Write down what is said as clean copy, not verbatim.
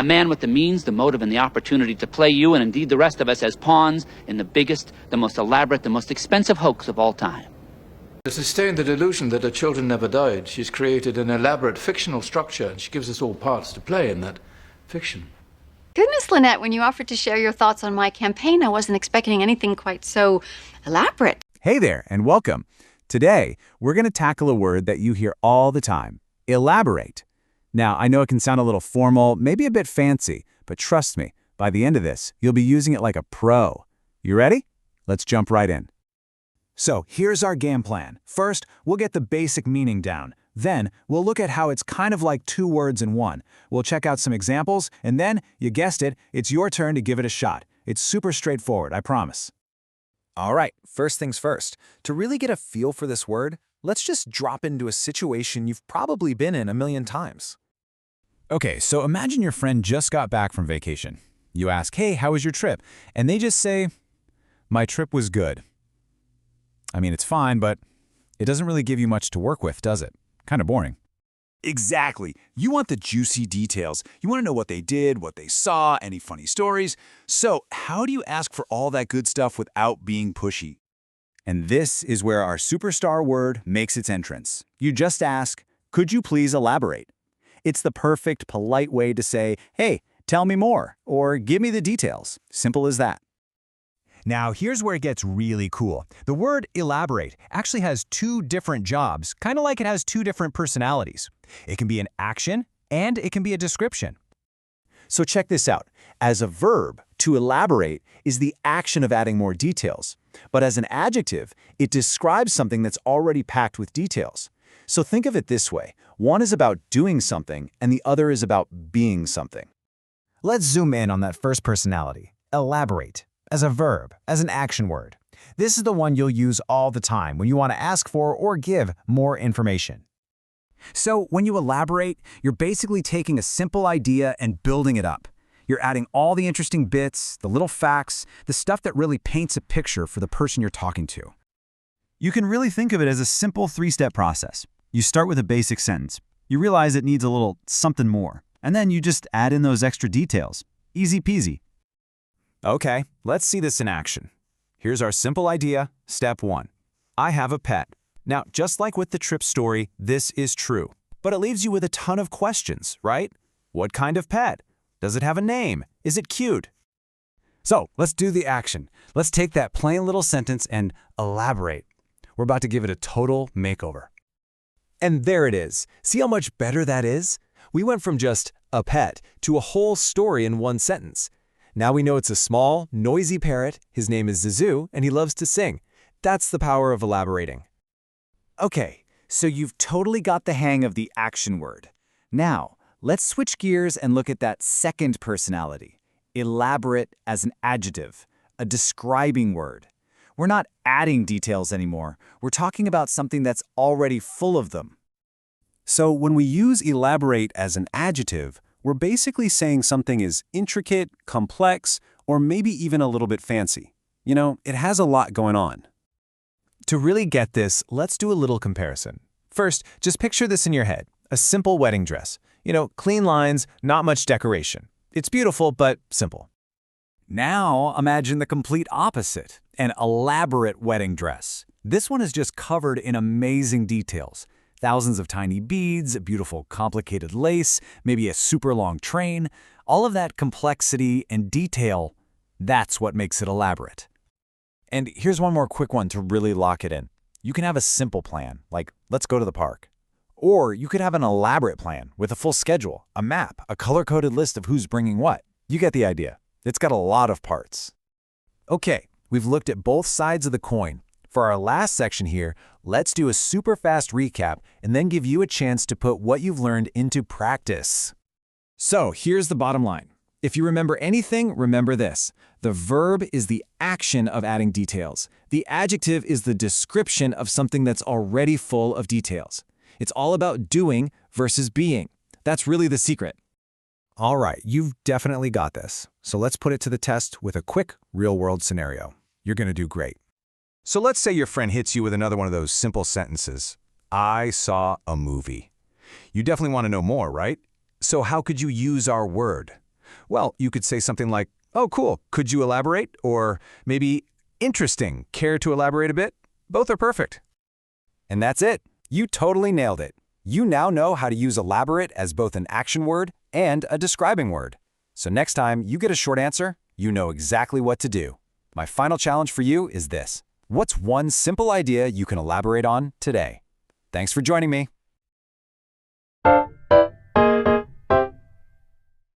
A man with the means, the motive, and the opportunity to play you, and indeed the rest of us, as pawns in the biggest, the most elaborate, the most expensive hoax of all time. To sustain the delusion that her children never died, she's created an elaborate fictional structure, and she gives us all parts to play in that fiction. Goodness, Lynette, when you offered to share your thoughts on my campaign, I wasn't expecting anything quite so elaborate. Hey there, and welcome. Today, we're going to tackle a word that you hear all the time, elaborate. Now, I know it can sound a little formal, maybe a bit fancy, but trust me, by the end of this, you'll be using it like a pro. You ready? Let's jump right in. So, here's our game plan. First, we'll get the basic meaning down. Then, we'll look at how it's kind of like two words in one. We'll check out some examples, and then, you guessed it, it's your turn to give it a shot. It's super straightforward, I promise. All right, first things first. To really get a feel for this word, let's just drop into a situation you've probably been in a million times. Okay, so imagine your friend just got back from vacation. You ask, hey, how was your trip? And they just say, my trip was good. I mean, it's fine, but it doesn't really give you much to work with, does it? Kind of boring. Exactly. You want the juicy details. You want to know what they did, what they saw, any funny stories. So how do you ask for all that good stuff without being pushy? And this is where our superstar word makes its entrance. You just ask, could you please elaborate? It's the perfect, polite way to say, hey, tell me more, or give me the details. Simple as that. Now, here's where it gets really cool. The word elaborate actually has two different jobs, kind of like it has two different personalities. It can be an action, and it can be a description. So check this out. As a verb, to elaborate is the action of adding more details. But as an adjective, it describes something that's already packed with details. So think of it this way. One is about doing something, and the other is about being something. Let's zoom in on that first personality, elaborate. As a verb, as an action word. This is the one you'll use all the time when you want to ask for or give more information. So when you elaborate, you're basically taking a simple idea and building it up. You're adding all the interesting bits, the little facts, the stuff that really paints a picture for the person you're talking to. You can really think of it as a simple three-step process. You start with a basic sentence. You realize it needs a little something more, and then you just add in those extra details. Easy peasy. Okay, let's see this in action. Here's our simple idea, step 1. I have a pet. Now, just like with the trip story, this is true. But it leaves you with a ton of questions, right? What kind of pet? Does it have a name? Is it cute? So, let's do the action. Let's take that plain little sentence and elaborate. We're about to give it a total makeover. And there it is. See how much better that is? We went from just a pet to a whole story in one sentence. Now we know it's a small, noisy parrot, his name is Zazu, and he loves to sing. That's the power of elaborating. Okay, so you've totally got the hang of the action word. Now, let's switch gears and look at that second personality, elaborate as an adjective, a describing word. We're not adding details anymore. We're talking about something that's already full of them. So when we use elaborate as an adjective, we're basically saying something is intricate, complex, or maybe even a little bit fancy. You know, it has a lot going on. To really get this, let's do a little comparison. First, just picture this in your head, a simple wedding dress. You know, clean lines, not much decoration. It's beautiful, but simple. Now, imagine the complete opposite, an elaborate wedding dress. This one is just covered in amazing details. Thousands of tiny beads, beautiful complicated lace, maybe a super long train. All of that complexity and detail, that's what makes it elaborate. And here's one more quick one to really lock it in. You can have a simple plan, like let's go to the park. Or you could have an elaborate plan with a full schedule, a map, a color-coded list of who's bringing what. You get the idea. It's got a lot of parts. Okay, we've looked at both sides of the coin. For our last section here, let's do a super fast recap and then give you a chance to put what you've learned into practice. So here's the bottom line. If you remember anything, remember this. The verb is the action of adding details. The adjective is the description of something that's already full of details. It's all about doing versus being. That's really the secret. All right, you've definitely got this. So let's put it to the test with a quick real-world scenario. You're going to do great. So let's say your friend hits you with another one of those simple sentences. I saw a movie. You definitely want to know more, right? So how could you use our word? Well, you could say something like, "Oh, cool, could you elaborate?" Or maybe, "Interesting, care to elaborate a bit?" Both are perfect. And that's it. You totally nailed it. You now know how to use elaborate as both an action word and a describing word. So next time you get a short answer, you know exactly what to do. My final challenge for you is this. What's one simple idea you can elaborate on today? Thanks for joining me.